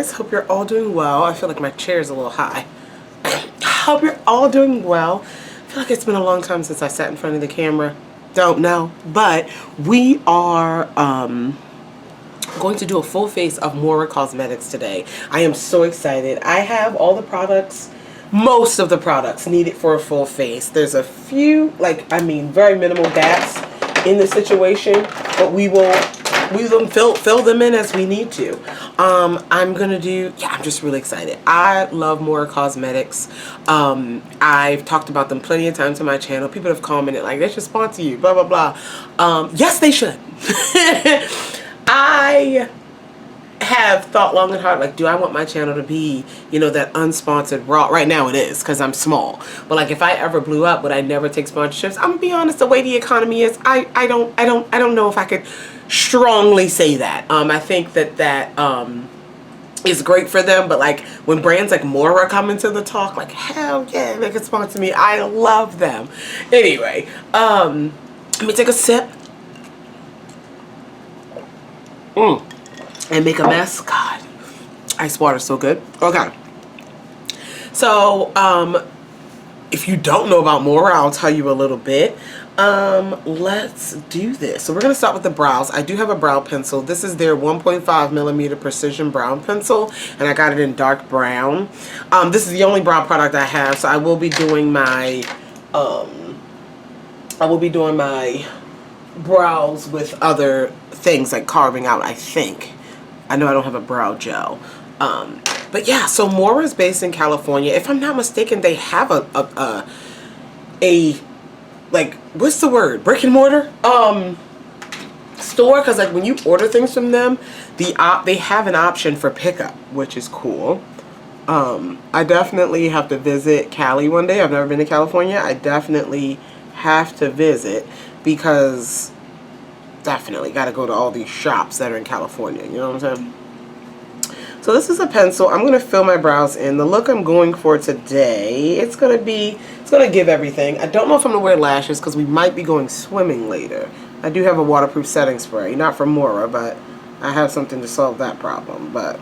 guys. Hope you're all doing well. I feel like my chair is a little high. Hope you're all doing well. I feel like it's been a long time since I sat in front of the camera. Don't know. But we are going to do a full face of Moira Cosmetics today. I am so excited. I have all the products, most of the products needed for a full face. There's a few, very minimal gaps in the situation, but we will fill them in as we need to. I'm just really excited. I love Moira Cosmetics. I've talked about them plenty of times on my channel. People have commented like, they should sponsor you, blah, blah, blah. Yes, they should. I have thought long and hard, like, do I want my channel to be, that unsponsored raw? Right now it is, because I'm small. But like, if I ever blew up, would I never take sponsorships? I'm gonna be honest, the way the economy is, I don't know if I could strongly say that. I think that is great for them, but like when brands like Moira come into the talk, like, hell yeah, they could sponsor me. I love them. Anyway, let me take a sip. And make a mess. God, ice water is so good. Okay, so if you don't know about Moira, I'll tell you a little bit. Let's do this. So we're gonna start with the brows. I do have a brow pencil. This is their 1.5mm precision brown pencil, and I got it in dark brown. This is the only brow product I have, so I will be doing my brows with other things like carving out, I think. I know I don't have a brow gel. But yeah, so Moira is based in California. If I'm not mistaken, they have a like, what's the word? Brick and mortar store, because like when you order things from them, they have an option for pickup, which is cool. I definitely have to visit Cali one day. I've never been to California. I definitely have to visit, because definitely got to go to all these shops that are in California, you know what I'm saying? So this is a pencil. I'm going to fill my brows in. The look I'm going for today, it's going to give everything. I don't know if I'm going to wear lashes because we might be going swimming later. I do have a waterproof setting spray, not from Moira, but I have something to solve that problem. But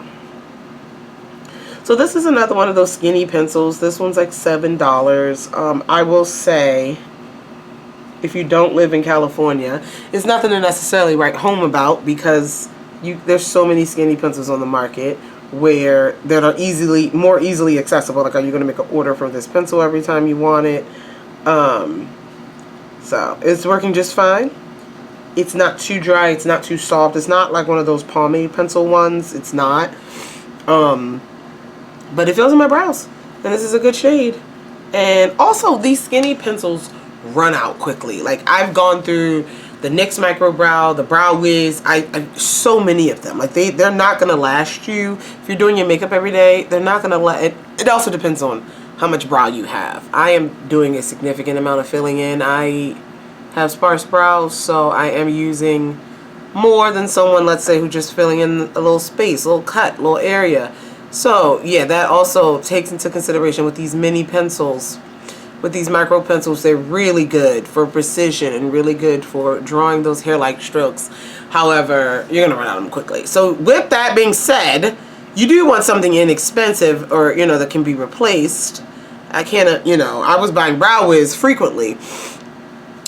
so this is another one of those skinny pencils. This one's like $7. I will say, if you don't live in California, it's nothing to necessarily write home about, because there's so many skinny pencils on the market that are more easily accessible. Like, are you going to make an order for this pencil every time you want it? So it's working just fine. It's not too dry. It's not too soft. It's not like one of those pomade pencil ones. It's not. But it fills in my brows, and this is a good shade. And also, these skinny pencils run out quickly. Like, I've gone through the NYX Micro Brow, the Brow Wiz, so many of them. Like, they're not gonna last you. If you're doing your makeup every day, they're not gonna it also depends on how much brow you have. I am doing a significant amount of filling in. I have sparse brows, so I am using more than someone, let's say, who's just filling in a little space, a little cut, a little area. So yeah, that also takes into consideration with these mini pencils. With these micro pencils, they're really good for precision and really good for drawing those hair-like strokes. However, you're gonna run out of them quickly. So with that being said, you do want something inexpensive, or that can be replaced. I can't, I was buying Brow Wiz frequently,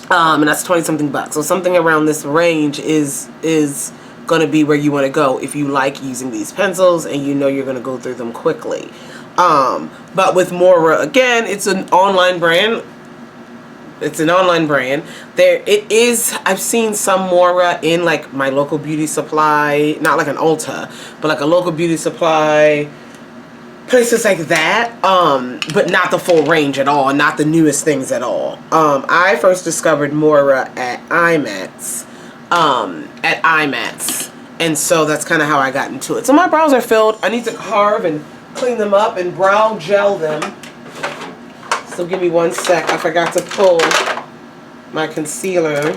and that's 20-something bucks. So something around this range is gonna be where you want to go if you like using these pencils and you're gonna go through them quickly. But with Moira, again, it's an online brand. It's an online brand. I've seen some Moira in like my local beauty supply, not like an Ulta, but like a local beauty supply, places like that, but not the full range at all, and not the newest things at all. I first discovered Moira at IMAX, and so that's kind of how I got into it. So my brows are filled. I need to carve and clean them up and brow gel them. So give me one sec. I forgot to pull my concealer,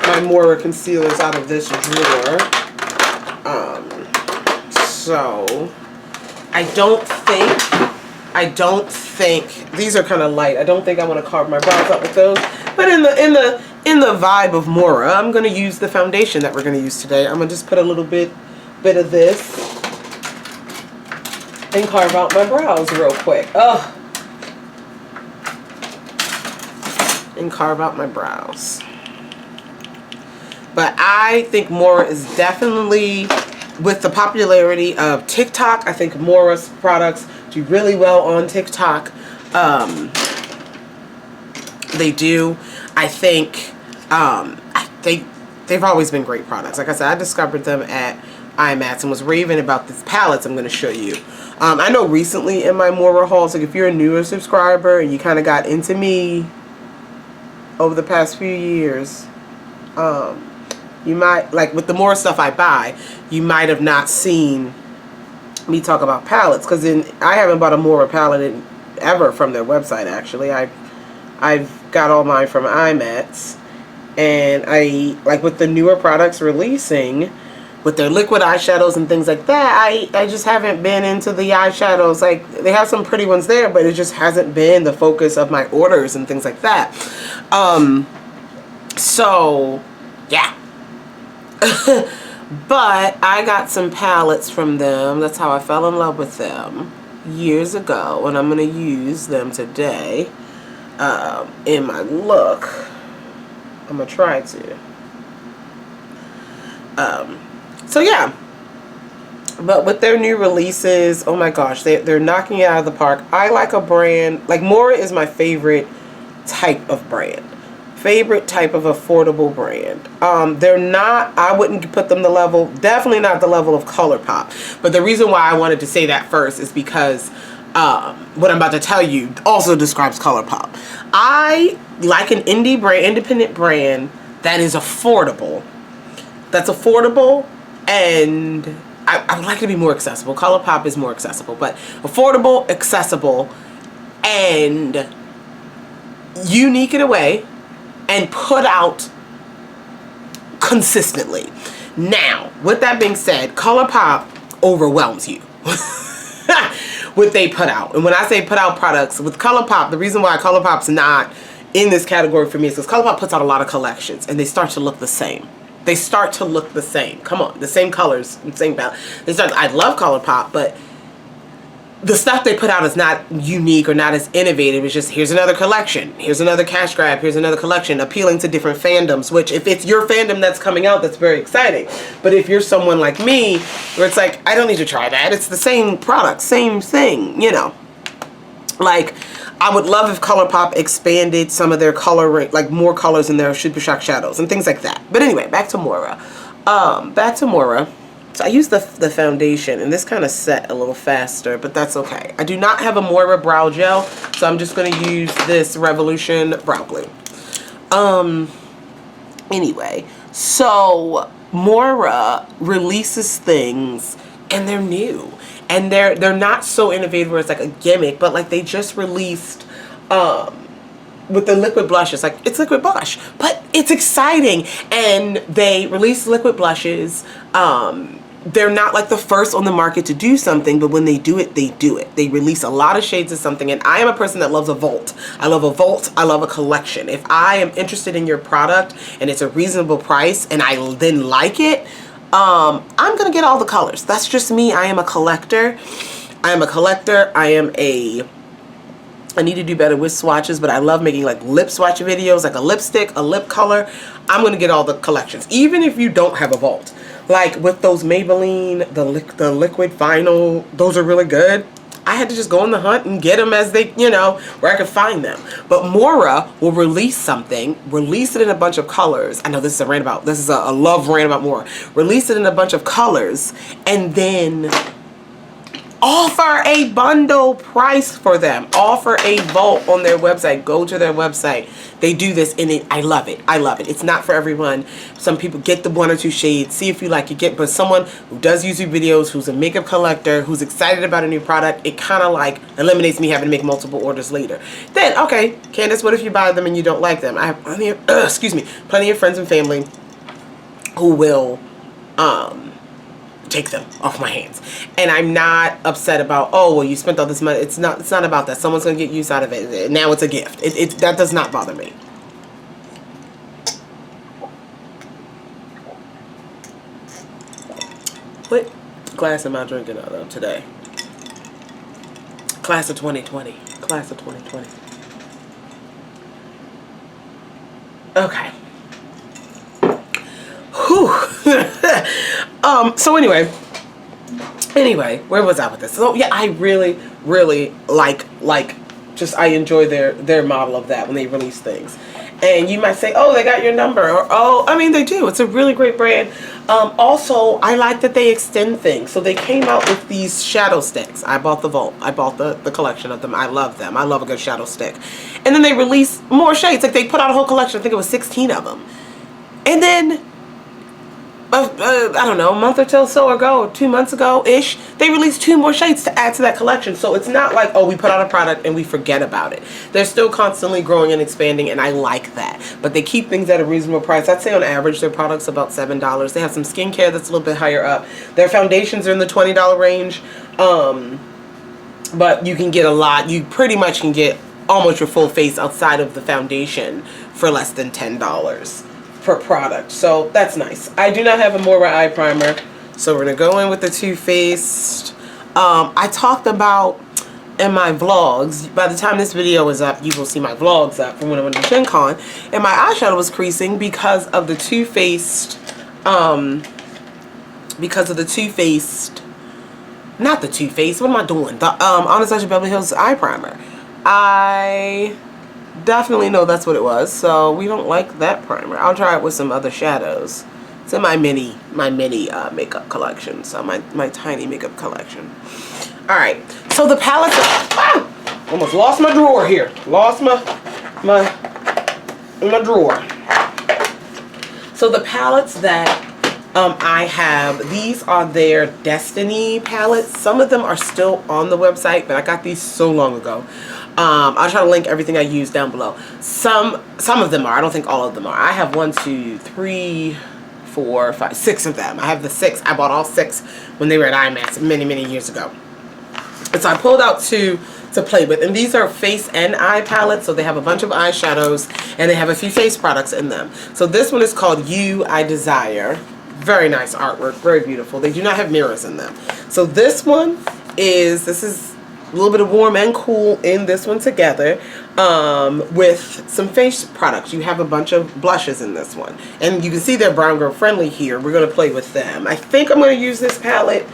my Moira concealers out of this drawer. So I don't think these are kind of light. I don't think I want to carve my brows up with those. But in the vibe of Moira, I'm going to use the foundation that we're going to use today. I'm going to just put a little bit of this and carve out my brows real quick. Oh. And carve out my brows. But I think Moira is definitely, with the popularity of TikTok, I think Moira's products do really well on TikTok. They do. I think they've always been great products. Like I said, I discovered them at IMATS and was raving about these palettes I'm going to show you. I know recently in my Moira hauls, like if you're a newer subscriber and you kind of got into me over the past few years, you might, like with the more stuff I buy, you might have not seen me talk about palettes, because I haven't bought a Moira palette ever from their website. Actually, I've got all mine from IMATS, and I like with the newer products releasing with their liquid eyeshadows and things like that, I just haven't been into the eyeshadows. Like, they have some pretty ones there, but it just hasn't been the focus of my orders and things like that. So yeah. But I got some palettes from them. That's how I fell in love with them years ago, and I'm going to use them today in my look. I'm going to try to. So yeah. But with their new releases, oh my gosh, they're knocking it out of the park. I like a brand, like Moira is my favorite type of brand. Favorite type of affordable brand. They're not, I wouldn't put them the level, definitely not the level of ColourPop. But the reason why I wanted to say that first is because what I'm about to tell you also describes ColourPop. I like an indie brand, independent brand that is affordable. That's affordable, and I would like it to be more accessible. ColourPop is more accessible, but affordable, accessible, and unique in a way, and put out consistently. Now, with that being said, ColourPop overwhelms you. What they put out. And when I say put out products, with ColourPop, the reason why ColourPop's not in this category for me is because ColourPop puts out a lot of collections, and they start to look the same. They start to look the same. Come on, the same colors, the same balance. I love ColourPop, but the stuff they put out is not unique or not as innovative. It's just, here's another collection, here's another cash grab, here's another collection, appealing to different fandoms, which if it's your fandom that's coming out, that's very exciting. But if you're someone like me, where it's like, I don't need to try that, it's the same product, same thing, you know. Like, I would love if ColourPop expanded some of their color, like more colors in their Super Shock shadows and things like that. But anyway, back to Moira. So I used the foundation, and this kind of set a little faster, but that's okay. I do not have a Moira brow gel, so I'm just going to use this Revolution brow glue. Anyway, so Moira releases things, and they're new. And they're not so innovative where it's like a gimmick, but like they just released with the liquid blushes. Like, it's liquid blush, but it's exciting. And they release liquid blushes. They're not like the first on the market to do something, but when they do it, they do it. They release a lot of shades of something, and I am a person that loves a vault. I love a vault. I love a collection. If I am interested in your product and it's a reasonable price and I then like it, I'm gonna get all the colors. That's just me. I am a collector. I am a collector. I need to do better with swatches, but I love making like lip swatch videos, like a lipstick, a lip color. I'm gonna get all the collections, even if you don't have a vault. Like with those Maybelline, the liquid vinyl, those are really good. I had to just go on the hunt and get them as they, you know, where I could find them. But Moira will release something, release it in a bunch of colors. I know this is a rant about, this is a love rant about Moira. Release it in a bunch of colors, and then offer a bundle price for them. Offer a vault on their website. Go to their website. They do this, and I love it. I love it. It's not for everyone. Some people get the 1 or 2 shades, see if you like it. But someone who does YouTube videos, who's a makeup collector, who's excited about a new product, it kind of like eliminates me having to make multiple orders later. Then, okay, Candace, what if you buy them and you don't like them? I have plenty of, plenty of friends and family who will take them off my hands, and I'm not upset about, oh well, you spent all this money. It's not about that. Someone's gonna get use out of it. Now it's a gift. That does not bother me. What glass am I drinking out of today? Class of 2020. Class of 2020. Okay. Whew. So anyway, where was I with this? So yeah, I really like just I enjoy their model of that when they release things. And you might say, oh, they got your number, or oh, I mean, they do. It's a really great brand. Also, I like that they extend things. So they came out with these shadow sticks. I bought the Vault. I bought the collection of them. I love them. I love a good shadow stick. And then they released more shades. Like they put out a whole collection. I think it was 16 of them. And then I don't know, a month or so ago, 2 months ago-ish, they released 2 more shades to add to that collection. So it's not like, oh, we put out a product and we forget about it. They're still constantly growing and expanding, and I like that. But they keep things at a reasonable price. I'd say on average their product's about $7. They have some skincare that's a little bit higher up. Their foundations are in the $20 range. But you can get a lot. You pretty much can get almost your full face outside of the foundation for less than $10 per product. So that's nice. I do not have a Moira eye primer, so we're gonna go in with the Too Faced. I talked about in my vlogs, by the time this video is up, you will see my vlogs up from when I went to Gen Con, and my eyeshadow was creasing because of the Too Faced, not the Too Faced, what am I doing? The Anastasia Beverly Hills eye primer. I definitely know that's what it was, so we don't like that primer. I'll try it with some other shadows. It's in my mini makeup collection, so my tiny makeup collection. All right, so the palettes. Almost lost my drawer here. Lost my drawer. So the palettes that I have, these are their Destiny palettes. Some of them are still on the website, but I got these so long ago. I'll try to link everything I use down below. Some of them are. I don't think all of them are. I have 1, 2, 3, 4, 5, 6 of them. I have the 6. I bought all 6 when they were at IMAX many years ago. And so I pulled out 2 to play with. And these are face and eye palettes. So they have a bunch of eyeshadows and they have a few face products in them. So this one is called You I Desire. Very nice artwork. Very beautiful. They do not have mirrors in them. So this one is, this is a little bit of warm and cool in this one together with some face products. You have a bunch of blushes in this one. And you can see they're brown girl friendly here. We're going to play with them. I think I'm going to use this palette.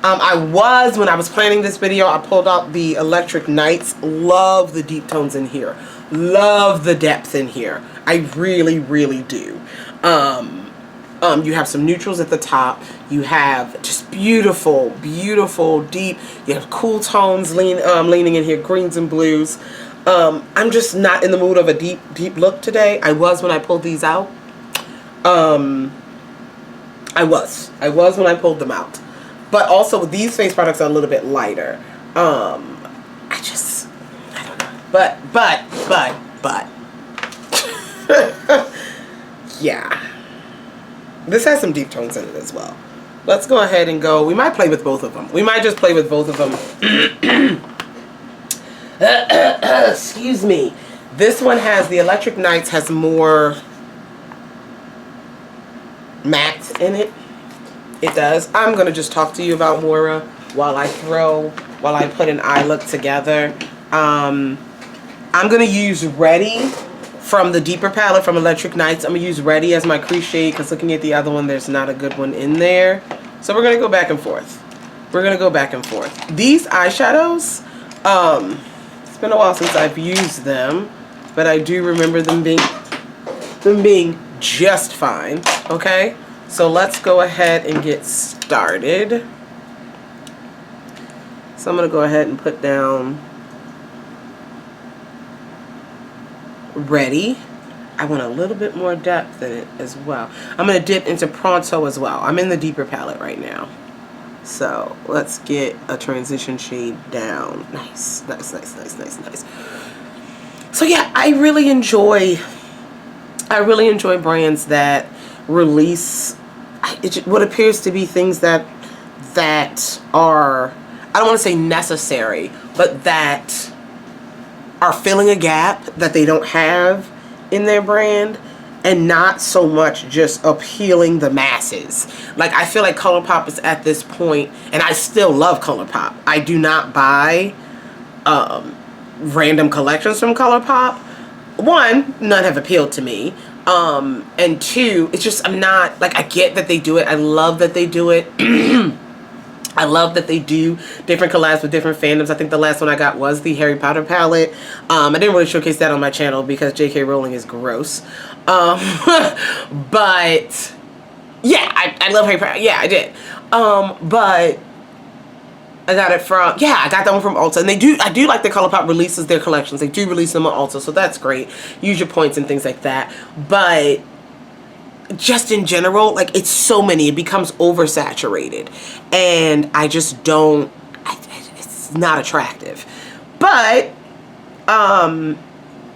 When I was planning this video, I pulled out the Electric Nights. Love the deep tones in here. Love the depth in here. I really do. You have some neutrals at the top. You have just beautiful deep. You have cool tones leaning in here, greens and blues. I'm just not in the mood of a deep look today. I was when I pulled these out. I was when I pulled them out. But also these face products are a little bit lighter. I don't know. But yeah. This has some deep tones in it as well. Let's go ahead and go. We might play with both of them. We might just play with both of them. Excuse me. This one has, the Electric Nights has more matte in it. It does. I'm going to just talk to you about Moira while I put an eye look together. I'm going to use Ready from the deeper palette from Electric Nights. I'm going to use Ready as my crease shade because looking at the other one, there's not a good one in there. So we're going to go back and forth. These eyeshadows, it's been a while since I've used them, but I do remember them being just fine. Okay, so let's go ahead and get started. So I'm going to go ahead and put down Ready. I want a little bit more depth in it as well. I'm going to dip into Pronto as well. I'm in the deeper palette right now. So let's get a transition shade down. Nice. So yeah, I really enjoy brands that release what appears to be things that are, I don't want to say necessary, but that are filling a gap that they don't have in their brand, and not so much just appealing the masses. Like, I feel like ColourPop is at this point, and I still love ColourPop. I do not buy random collections from ColourPop. One, none have appealed to me. And two, it's just, I'm not, like, I get that they do it. I love that they do it. I love that they do different collabs with different fandoms. I think the last one I got was the Harry Potter palette. I didn't really showcase that on my channel because J.K. Rowling is gross. But yeah, I love Harry Potter. Yeah, I did. But I got it from, yeah, I got that one from Ulta. And I do like that ColourPop releases their collections. They do release them on Ulta, so that's great. Use your points and things like that. But just in general, like, it's so many, it becomes oversaturated, and I just don't, it's not attractive. But again,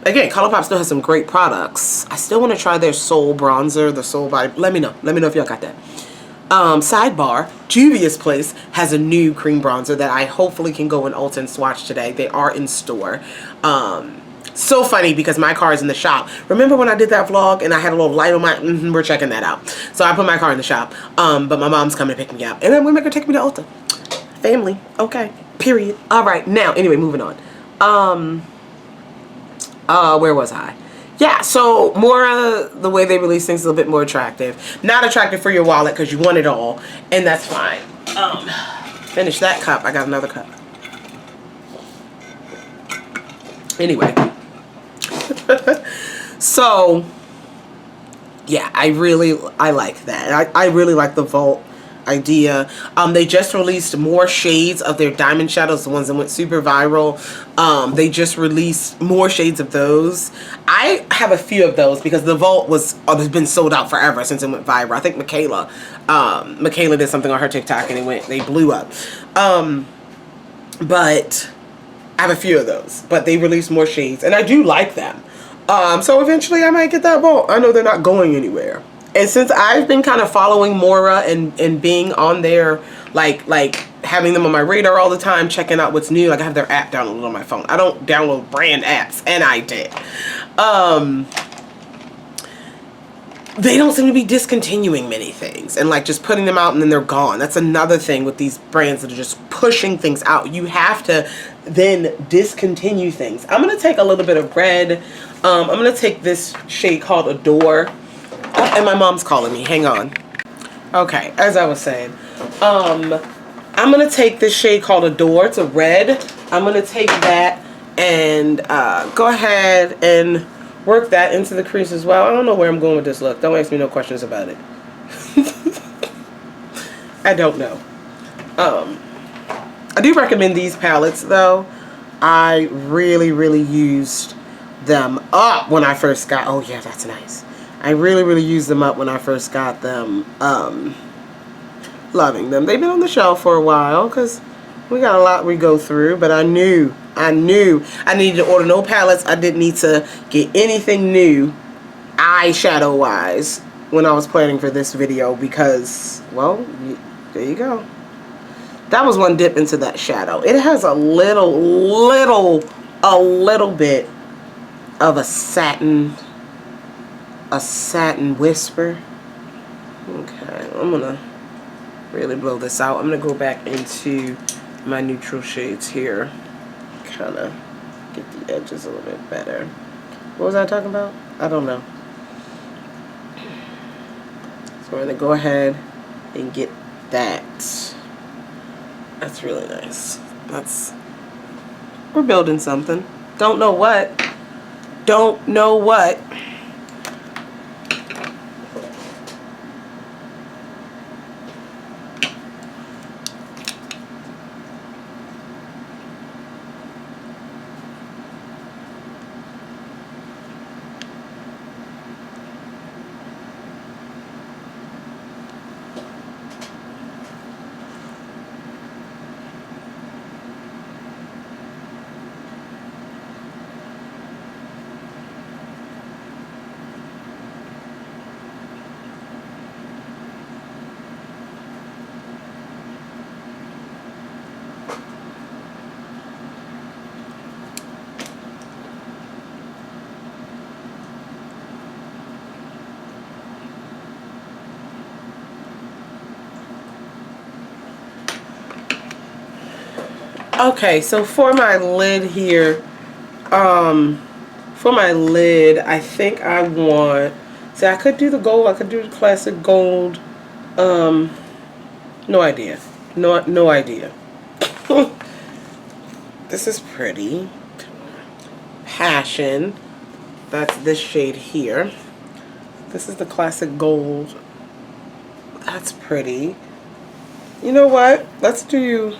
ColourPop still has some great products. I still want to try their Soul Bronzer, the Soul Body. Let me know if y'all got that. Sidebar, Juvia's Place has a new cream bronzer that I hopefully can go in Ulta and swatch today. They are in store. So funny because my car is in the shop. Remember when I did that vlog and I had a little light on my, we're checking that out. So I put my car in the shop, but my mom's coming to pick me up. And then we're going to take me to Ulta. Family. Okay. Period. All right. Now, anyway, moving on. Where was I? Yeah, so Moira, the way they release things is a little bit more attractive. Not attractive for your wallet because you want it all, and that's fine. Finish that cup. I got another cup. Anyway. So, yeah, I like that. I really like the Vault idea. They just released more shades of their diamond shadows, the ones that went super viral. They just released more shades of those. I have a few of those because the Vault has been sold out forever since it went viral. I think Michaela did something on her TikTok and they blew up. But I have a few of those, but they released more shades and I do like them. So eventually I might get that Vault. I know they're not going anywhere. And since I've been kind of following Moira and being on there, like having them on my radar all the time, checking out what's new, like I have their app downloaded on my phone. I don't download brand apps, and I did. They don't seem to be discontinuing many things and like just putting them out and then they're gone. That's another thing with these brands that are just pushing things out. You have to then discontinue things. I'm going to take a little bit of red. I'm going to take this shade called Adore. Oh, and my mom's calling me. Hang on. Okay, as I was saying, I'm going to take this shade called Adore. It's a red. I'm going to take that and go ahead and work that into the crease as well. I don't know where I'm going with this look. Don't ask me no questions about it. I don't know. I do recommend these palettes though. I really used them up when I first got, oh yeah, that's nice. I really used them up when I first got them. Loving them. They've been on the shelf for a while because we got a lot we go through, but I knew I needed to order no palettes. I didn't need to get anything new eyeshadow wise when I was planning for this video because, well, there you go. That was one dip into that shadow. It has a little bit of a satin whisper. Okay, I'm gonna really blow this out. I'm gonna go back into my neutral shades here, kind of get the edges a little bit better. What was I talking about? I don't know. So we're gonna go ahead and get that. That's really nice. We're building something. Don't know what. Okay, so for my lid here, for my lid, I think I want, see, I could do the gold, I could do the classic gold, no idea, no idea. This is pretty. Passion, that's this shade here. This is the classic gold. That's pretty. You know what? Let's do,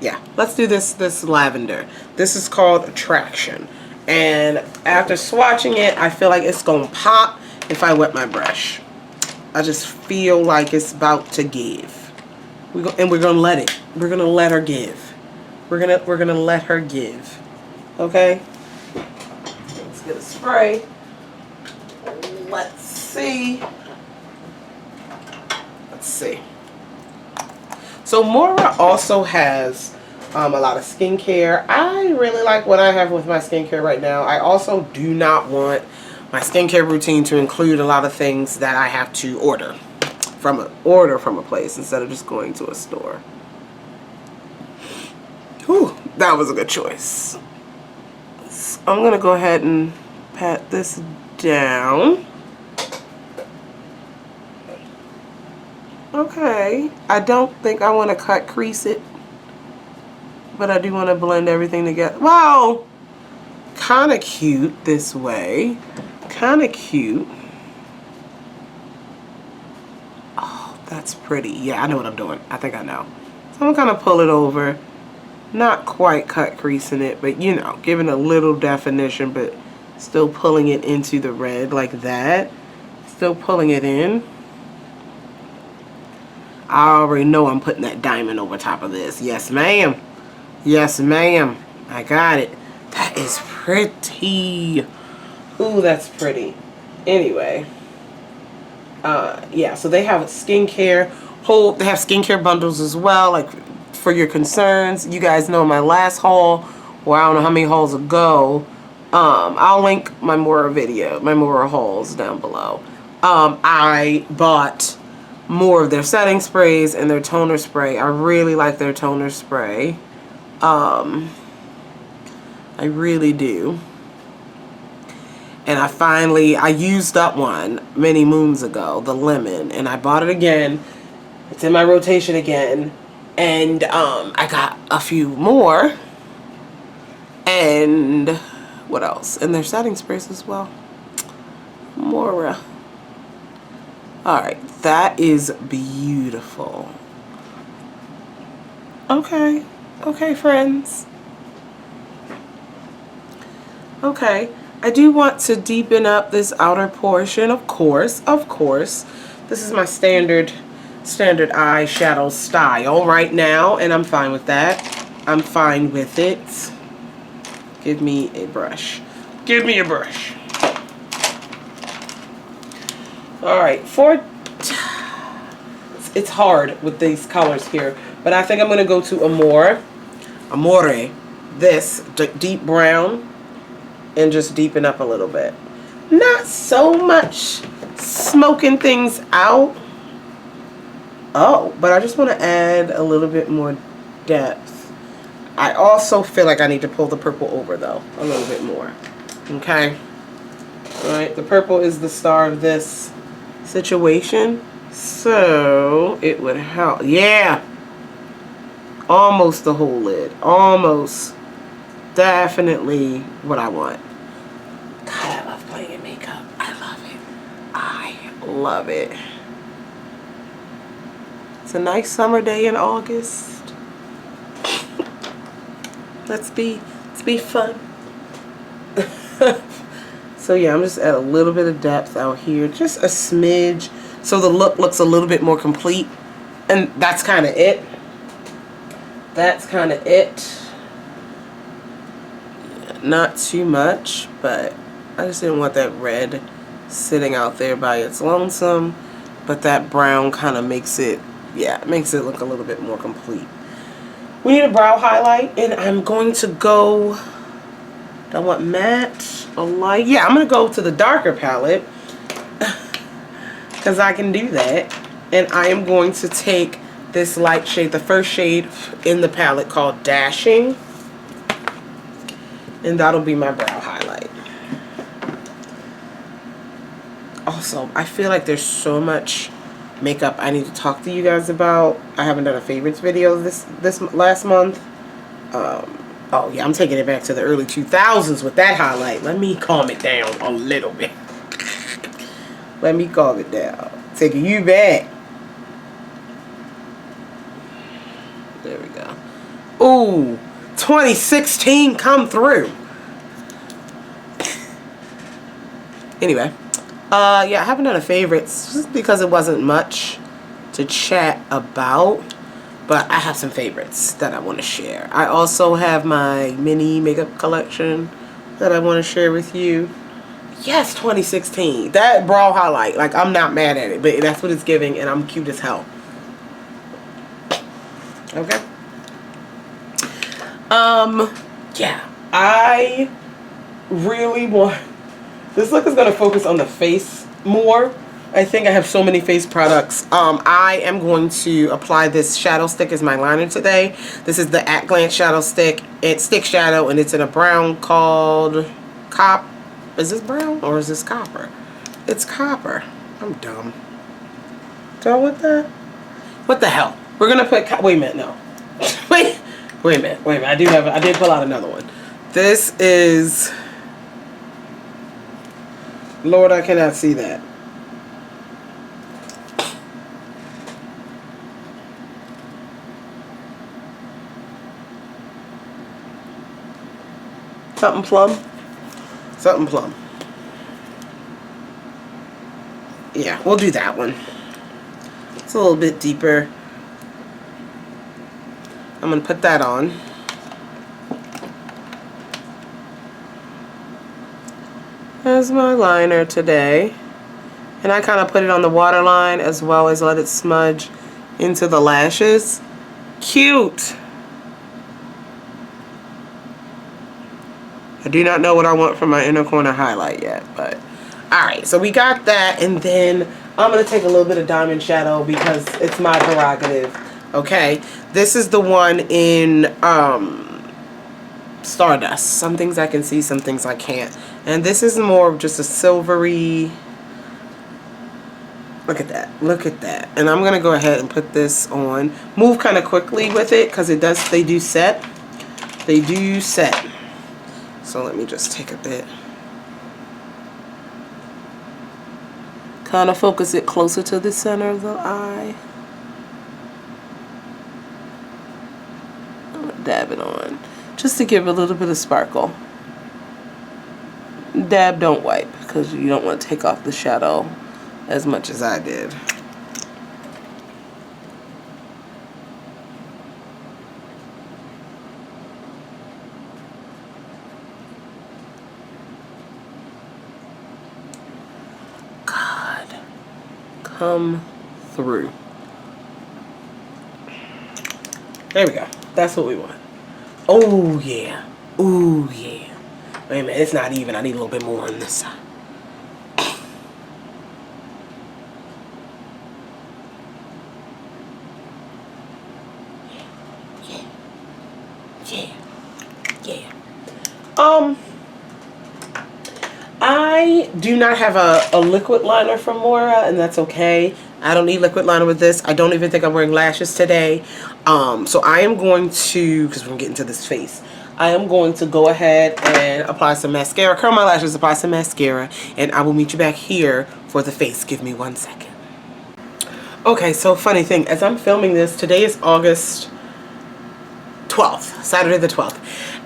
yeah, let's do this lavender. This is called Attraction. And after swatching it, I feel like it's gonna pop if I wet my brush. I just feel like it's about to give. And we're gonna let it. We're gonna let her give. We're gonna let her give. Okay? Let's get a spray. Let's see. Let's see. So Moira also has a lot of skincare. I really like what I have with my skincare right now. I also do not want my skincare routine to include a lot of things that I have to order from a place instead of just going to a store. Whew, that was a good choice. So I'm gonna go ahead and pat this down. Okay, I don't think I want to crease it, but I do want to blend everything together. Wow, kind of cute this way, kind of cute. Oh, that's pretty. Yeah, I know what I'm doing. I think I know. So I'm gonna pull it over, not quite creasing it, but you know, giving a little definition, but still pulling it into the red like that. Still pulling it in. I already know I'm putting that diamond over top of this. Yes, ma'am. Yes, ma'am. I got it. That is pretty. Ooh, that's pretty. Anyway. Yeah, so they have skincare. They have skincare bundles as well, like for your concerns. You guys know my last haul, or I don't know how many hauls ago. I'll link my Moira video, my Moira hauls down below. I bought more of their setting sprays and their toner spray. I really like their toner spray. I really do. And I used up one many moons ago, the lemon, and I bought it again. It's in my rotation again. And I got a few more. And what else? And their setting sprays as well. Moira. Alright, that is beautiful. Okay. Okay, friends. Okay. I do want to deepen up this outer portion, of course. Of course. This is my standard eyeshadow style right now, and I'm fine with that. I'm fine with it. Give me a brush. Give me a brush. Alright, it's hard with these colors here, but I think I'm going to go to Amore, this deep brown, and just deepen up a little bit. Not so much smoking things out. Oh, but I just want to add a little bit more depth. I also feel like I need to pull the purple over though, a little bit more. Okay. Alright, the purple is the star of this situation, so it would help. Yeah, almost the whole lid, almost. Definitely what I want. God, I love playing in makeup. I love it. I love it. It's a nice summer day in August. Let's be fun. So yeah, I'm just at a little bit of depth out here, just a smidge, so the look looks a little bit more complete. And that's kind of it. That's kind of it. Not too much, but I just didn't want that red sitting out there by its lonesome. But that brown kind of makes it, yeah, it makes it look a little bit more complete. We need a brow highlight, and I'm going to go, do I want matte or light? Yeah, I'm going to go to the darker palette because I can do that. And I am going to take this light shade, the first shade in the palette called Dashing. And that'll be my brow highlight. Also, I feel like there's so much makeup I need to talk to you guys about. I haven't done a favorites video this last month. Oh yeah, I'm taking it back to the early 2000s with that highlight. Let me calm it down a little bit. Let me calm it down. Taking you back. There we go. Ooh, 2016 come through. Anyway, yeah, I haven't done a favorites just because it wasn't much to chat about, but I have some favorites that I want to share. I also have my mini makeup collection that I want to share with you. Yes, 2016. That brow highlight, like, I'm not mad at it, but that's what it's giving, and I'm cute as hell. Okay. Yeah, I really want... This look is going to focus on the face more. I think I have so many face products. I am going to apply this shadow stick as my liner today. This is the At Glance shadow stick. It's stick shadow, and it's in a brown called Cop. Is this brown or is this copper? It's copper. I'm dumb. Done with that? What the hell? We're gonna put. Wait a minute. No. Wait a minute. I did pull out another one. This is. Lord, I cannot see that. Something plum. Something plum. Yeah, we'll do that one. It's a little bit deeper. I'm going to put that on. As my liner today. And I kind of put it on the waterline as well as let it smudge into the lashes. Cute! I do not know what I want for my inner corner highlight yet, but alright, so we got that, and then I'm going to take a little bit of diamond shadow because it's my prerogative. Okay, this is the one in Stardust. Some things I can see, some things I can't. And this is more of just a silvery... Look at that. Look at that. And I'm going to go ahead and put this on. Move kind of quickly with it because they do set. They do set. So let me just take a bit. Kind of focus it closer to the center of the eye. I'm gonna dab it on. Just to give a little bit of sparkle. Dab, don't wipe, because you don't want to take off the shadow as much as I did. Come through. There we go. That's what we want. Oh yeah. Oh yeah. Wait a minute, it's not even. I need a little bit more on this side. Yeah. I do not have a liquid liner from Moira, and that's okay. I don't need liquid liner with this. I don't even think I'm wearing lashes today. So I am going to, because we're going to get into this face, I am going to go ahead and apply some mascara, curl my lashes, apply some mascara, and I will meet you back here for the face. Give me 1 second. Okay, so funny thing, as I'm filming this, today is August 12th, Saturday the 12th.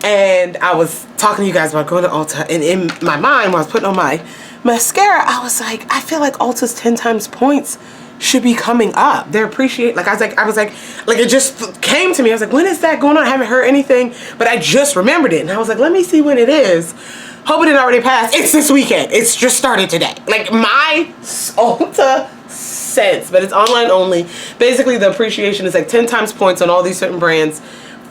And I was talking to you guys about going to Ulta, and in my mind, when I was putting on my mascara, I was like, I feel like Ulta's 10 times points should be coming up. They're like, I was like, it just came to me. I was like, when is that going on? I haven't heard anything, but I just remembered it. And I was like, let me see when it is. Hope it didn't already pass. It's this weekend. It's just started today. Like, my Ulta sense, but it's online only. Basically, the appreciation is like 10 times points on all these certain brands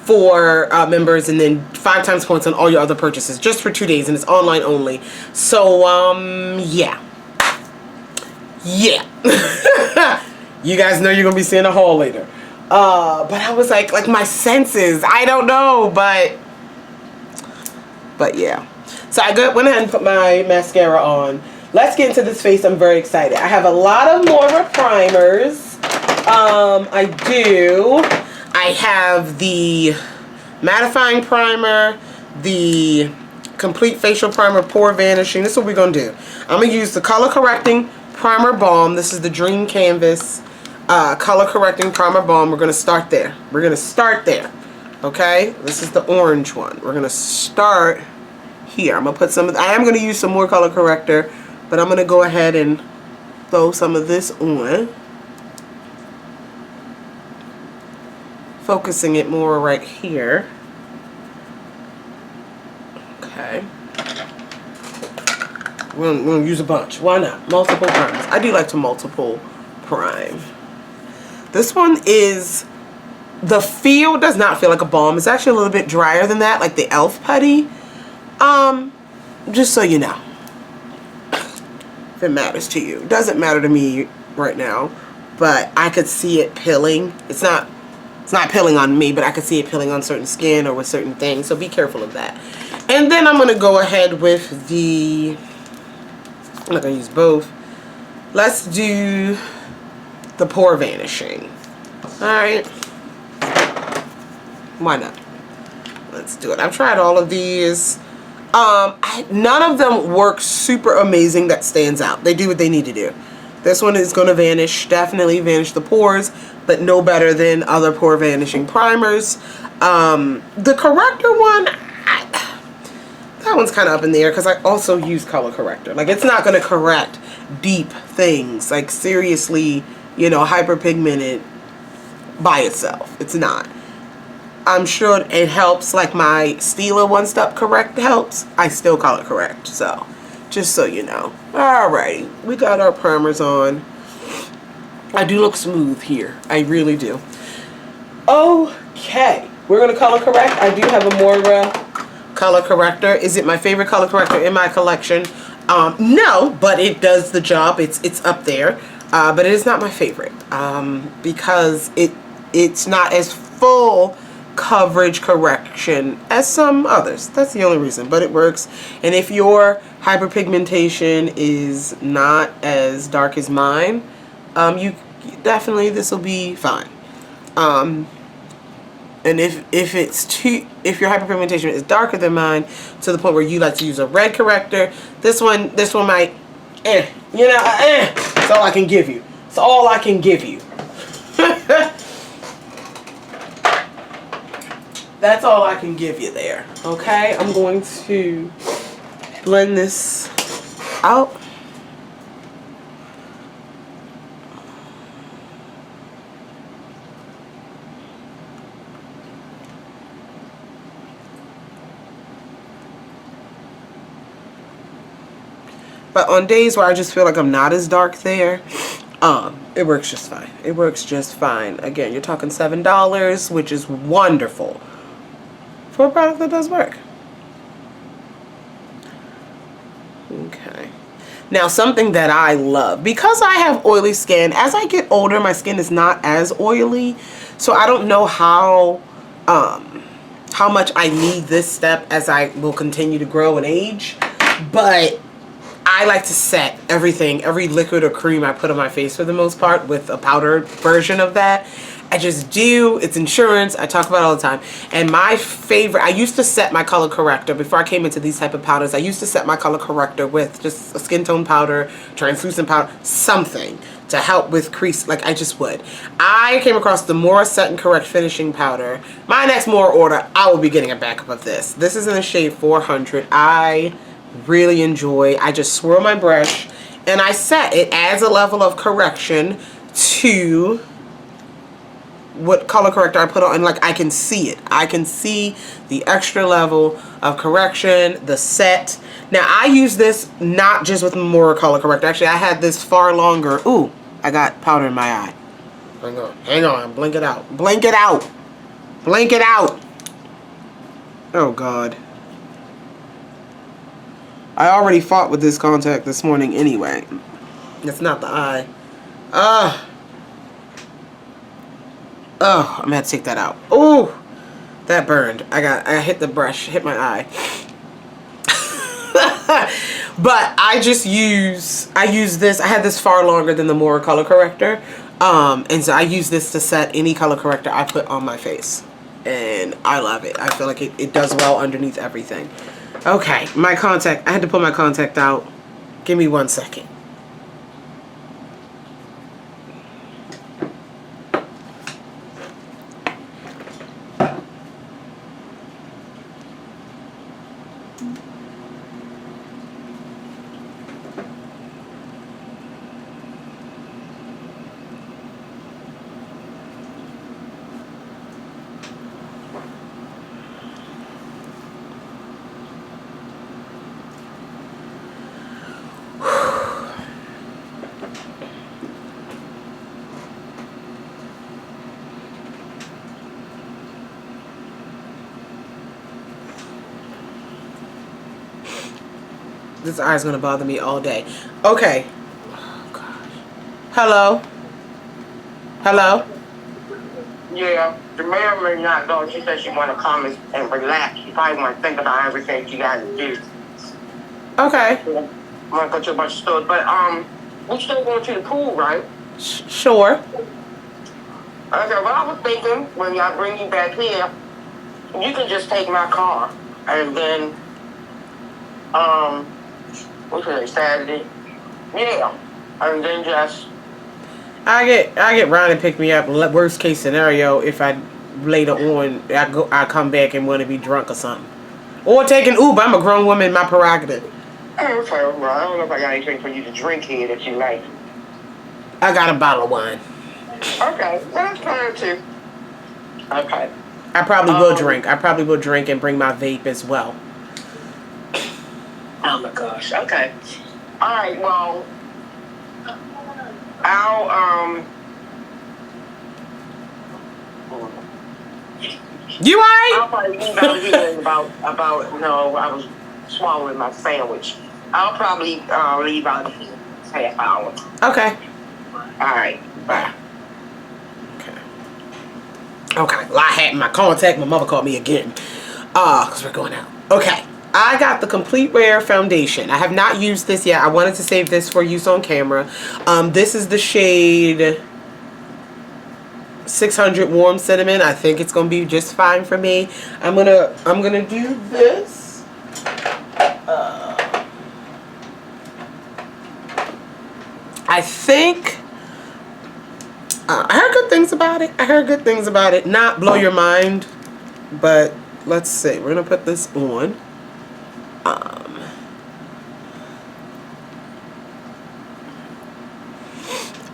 for members, and then 5 times points on all your other purchases, just for 2 days, and it's online only. So yeah you guys know you're gonna be seeing a haul later. But I was like my senses, I don't know, but yeah. So I went ahead and put my mascara on. Let's get into this face. I'm very excited. I have a lot of Moira primers. I have the mattifying primer, the complete facial primer, pore vanishing. This is what we're going to do. I'm going to use the color correcting primer balm. This is the Dream Canvas color correcting primer balm. We're going to start there. We're going to start there. Okay? This is the orange one. We're going to start here. I'm going to put some of, I am going to use some more color corrector, but I'm going to go ahead and throw some of this on. Focusing it more right here. Okay. We're going to use a bunch. Why not? Multiple primes. I do like to multiple prime. This one is, the feel does not feel like a balm. It's actually a little bit drier than that, like the e.l.f. putty. Just so you know. If it matters to you. It doesn't matter to me right now, but I could see it pilling. It's not pilling on me, but I could see it pilling on certain skin or with certain things, so be careful of that. And then I'm going to go ahead with the, I'm not going to use both. Let's do the pore vanishing. Alright. Why not? Let's do it. I've tried all of these. None of them work super amazing that stands out. They do what they need to do. This one is going to vanish, definitely vanish the pores, but no better than other pore vanishing primers. The corrector one, that one's kind of up in the air because I also use color corrector. Like, it's not going to correct deep things, like seriously, you know, hyperpigmented by itself. It's not. I'm sure it helps, like my Stila One Step Correct helps. I still color correct, so just so you know. Alrighty, we got our primers on. I do look smooth here. I really do. Okay, we're going to color correct. I do have a Moira color corrector. Is it my favorite color corrector in my collection? No, but it does the job. It's up there. But it is not my favorite because it's not as full coverage correction as some others. That's the only reason, but it works. And if your hyperpigmentation is not as dark as mine, you definitely, this will be fine. And if your hyperpigmentation is darker than mine to the point where you like to use a red corrector, this one might, you know, that's all I can give you. It's all I can give you. That's all I can give you there. Okay, I'm going to blend this out. But on days where I just feel like I'm not as dark there, it works just fine. It works just fine. Again, you're talking $7, which is wonderful for a product that does work. Okay. Now, something that I love, because I have oily skin, as I get older, my skin is not as oily, so I don't know how much I need this step as I will continue to grow and age, but I like to set everything, every liquid or cream I put on my face for the most part with a powdered version of that. I just do. It's insurance. I talk about it all the time. And my favorite, I used to set my color corrector before I came into these type of powders. I used to set my color corrector with just a skin tone powder, translucent powder, something to help with crease. Like, I just would. I came across the Moira Set and Correct Finishing Powder. My next Moira order, I will be getting a backup of this. This is in the shade 400. I really enjoy. I just swirl my brush and I set it. Adds a level of correction to what color corrector I put on, and like I can see it. I can see the extra level of correction, the set. Now I use this not just with Moira color corrector. Actually, I had this far longer. Ooh, I got powder in my eye. Hang on, blink it out. Blink it out. Blink it out. Oh God. I already fought with this contact this morning anyway. It's not the eye. Oh, I'm gonna have to take that out. Oh, that burned. I hit the brush, hit my eye. But I use this. I had this far longer than the Moira color corrector. And so I use this to set any color corrector I put on my face. And I love it. I feel like it does well underneath everything. Okay, my contact. I had to pull my contact out. Give me 1 second. This eye is gonna bother me all day. Okay. Oh gosh. Hello. Hello. Yeah, the mayor may not go. She said she want to come and relax. She probably want to think about everything she got to do. Okay. I'm gonna go to a bunch of stores, but we still going to the pool, right? Sure. Okay. Well, I was thinking when I bring you back here, you can just take my car and then what's today, Saturday? Yeah, and then just. I get Ron to pick me up. Worst case scenario, if I later on I come back and want to be drunk or something, or take an Uber. I'm a grown woman, my prerogative. Okay, well, I don't know if I got anything for you to drink here that you like. I got a bottle of wine. Okay, well, that's fine too. Okay. I probably will drink. I probably will drink and bring my vape as well. Oh my gosh. Okay. All right. Well, I'll You alright? I'll probably leave out here in about no, I was swallowing my sandwich. I'll probably leave out here in half hour. Okay. All right. Bye. Okay. Well, I had my contact. My mother called me again. Because we're going out. Okay. I got the Complete Wear foundation. I have not used this yet. I wanted to save this for use on camera. This is the shade 600 Warm Cinnamon. I think it's gonna be just fine for me. I'm gonna do this. I think I heard good things about it. I heard good things about it. Not blow your mind, but let's see. We're gonna put this on.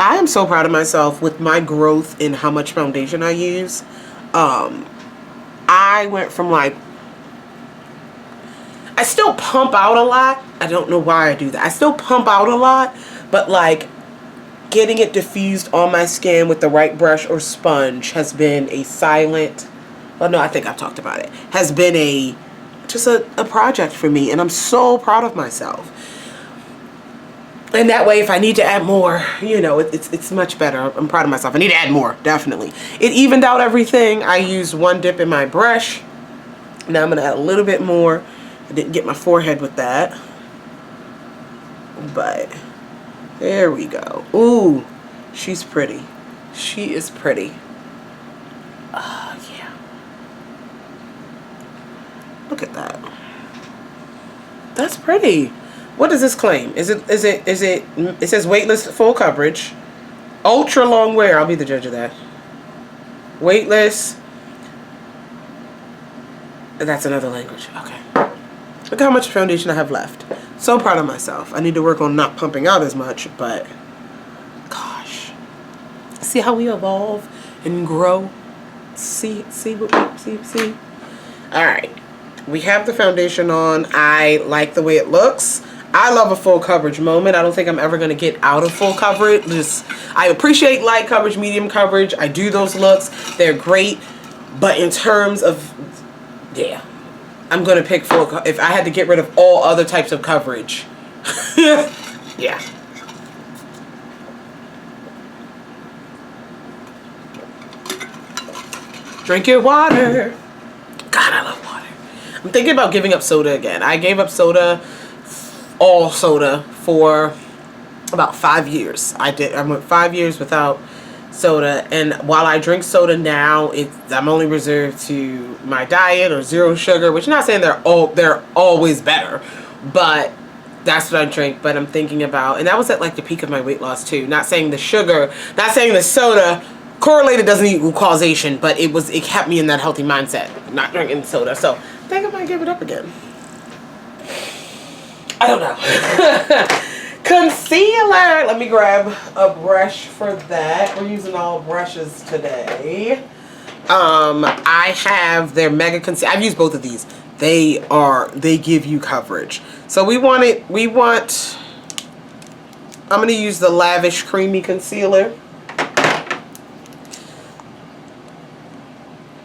I am so proud of myself with my growth in how much foundation I use. I went from like, I still pump out a lot. I don't know why I do that. I still pump out a lot, but like getting it diffused on my skin with the right brush or sponge has been a silent, well, no, I think I've talked about it, has been just a project for me, and I'm so proud of myself. And that way, if I need to add more, you know, it's much better. I'm proud of myself. I need to add more, definitely. It evened out everything. I used one dip in my brush. Now I'm going to add a little bit more. I didn't get my forehead with that. But there we go. Ooh, she's pretty. She is pretty. Yeah. Look at that. That's pretty. What does this claim? It says weightless full coverage, ultra long wear. I'll be the judge of that. Weightless. That's another language. Okay. Look how much foundation I have left. So proud of myself. I need to work on not pumping out as much, but gosh. See how we evolve and grow? See what we see? All right. We have the foundation on. I like the way it looks. I love a full coverage moment. I don't think I'm ever going to get out of full coverage. I appreciate light coverage, medium coverage. I do those looks. They're great. But in terms of, yeah, I'm going to pick full. If I had to get rid of all other types of coverage. Yeah. Drink your water. God, I love water. I'm thinking about giving up soda again. I gave up soda, all soda, for about 5 years. I went 5 years without soda, and while I drink soda now, I'm only reserved to my diet or zero sugar, which I'm not saying they're always better, but that's what I drink. But I'm thinking about, and that was at like the peak of my weight loss too. Not saying the sugar, not saying the soda correlated doesn't equal causation, but it kept me in that healthy mindset, not drinking soda. So I think I might give it up again. I don't know. Concealer. Let me grab a brush for that. We're using all brushes today. I have their Mega Concealer. I've used both of these. They give you coverage. So I'm going to use the Lavish Creamy Concealer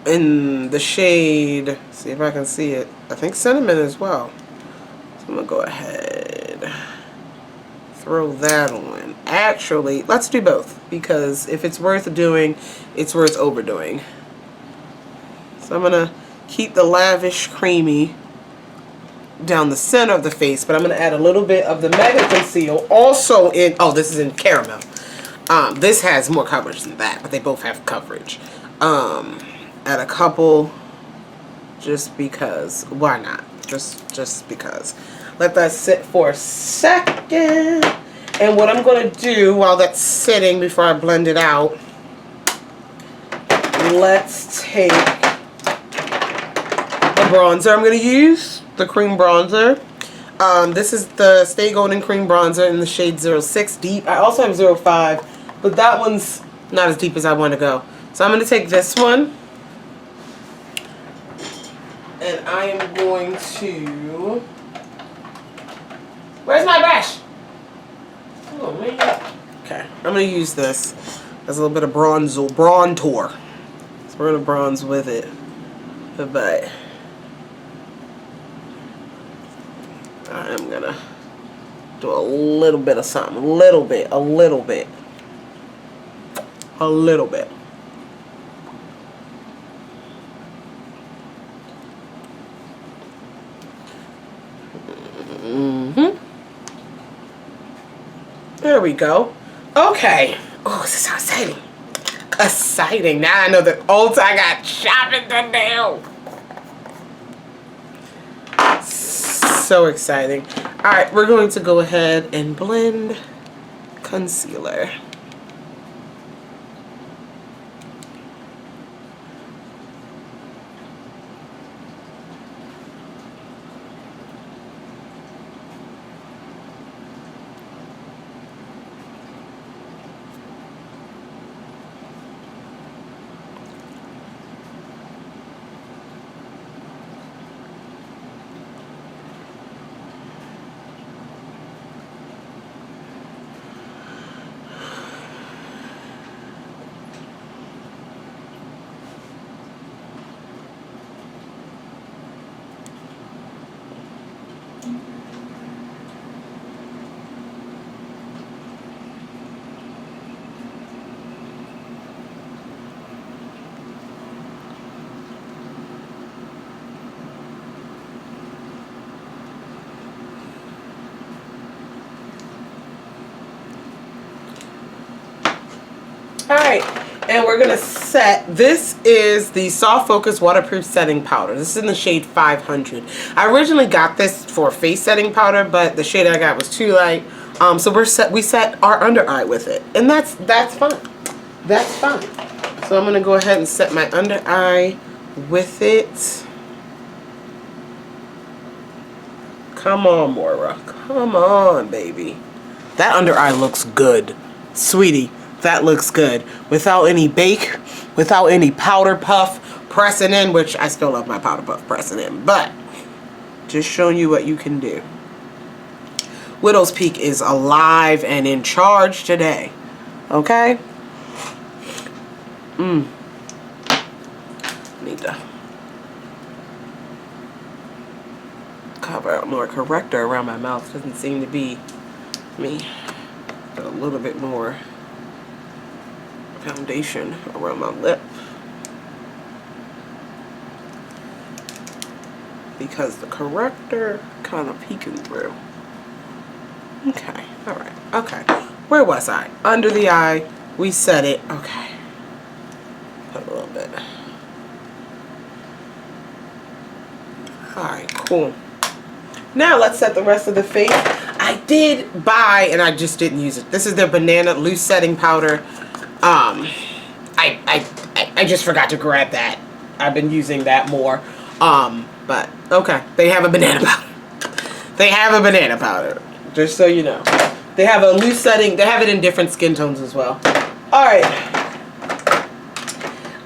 in the shade, see if I can see it, I think Cinnamon as well. So I'm going to go ahead, throw that on. Actually, let's do both, because if it's worth doing, it's worth overdoing. So I'm going to keep the Lavish Creamy down the center of the face, but I'm going to add a little bit of the Mega Conceal also in, oh, this is in Caramel. This has more coverage than that, but they both have coverage. Add a couple, just because. Why not? Just because. Let that sit for a second. And what I'm going to do while that's sitting, before I blend it out, let's take the bronzer I'm going to use, the cream bronzer. This is the Stay Golden Cream Bronzer in the shade 06 Deep. I also have 05, but that one's not as deep as I want to go. So I'm going to take this one, and I am going to... Where's my brush? Oh, man. Okay, I'm going to use this as a little bit of bronzer. So we're going to bronze with it. But I'm going to do a little bit of something. A little bit. There we go. Okay. Oh, this is so exciting. Exciting. Now I know that Ulta I got shopping to do. So exciting. Alright, we're going to go ahead and blend concealer. Alright, and we're going to set, this is the Soft Focus Waterproof Setting Powder. This is in the shade 500. I originally got this for face setting powder, but the shade I got was too light. So we set our under eye with it. And that's fine. That's fine. So I'm going to go ahead and set my under eye with it. Come on, Moira. Come on, baby. That under eye looks good. Sweetie. That looks good. Without any bake, without any powder puff pressing in, which I still love my powder puff pressing in, but just showing you what you can do. Widow's Peak is alive and in charge today. Okay? Need to cover out more corrector around my mouth. Doesn't seem to be me. Put a little bit more foundation around my lip. because the corrector kind of peeking through. Okay, all right, okay. Where was I? Under the eye, we set it, okay. Put a little bit. All right, cool. Now let's set the rest of the face. I did buy, and I just didn't use it. This is their banana loose setting powder. I just forgot to grab that. I've been using that more. But okay, they have a banana powder. They have a banana powder, just so you know. They have a loose setting. They have it in different skin tones as well. All right.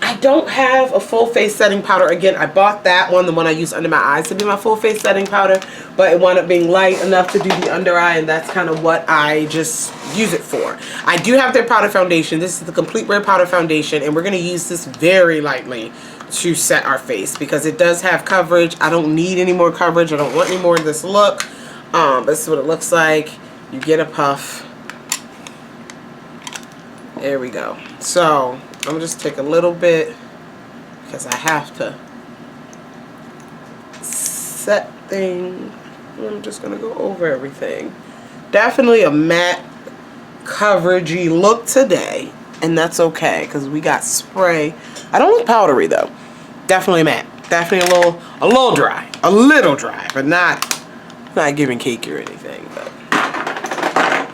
I don't have a full face setting powder. Again, I bought that one, the one I use under my eyes, to be my full face setting powder, but it wound up being light enough to do the under eye, and that's kind of what I just use it for. I do have their powder foundation. This is the Complete Wear Powder Foundation, and we're going to use this very lightly to set our face because it does have coverage. I don't need any more coverage. I don't want any more of this look. This is what it looks like. You get a puff. There we go. So I'm gonna just take a little bit because I have to set things. I'm just gonna go over everything. Definitely a matte coveragey look today, and that's okay because we got spray. I don't look powdery though. Definitely matte. Definitely a little dry, a little dry, but not giving cakey or anything. But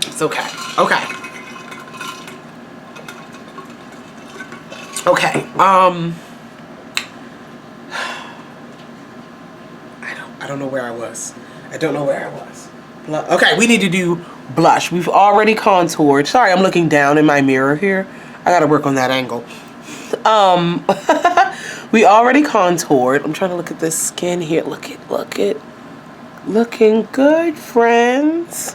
it's okay. Okay. Okay. I don't know where I was. I don't know where I was. Okay, we need to do blush. We've already contoured. Sorry, I'm looking down in my mirror here. I gotta work on that angle. We already contoured. I'm trying to look at this skin here. Look it. Looking good, friends.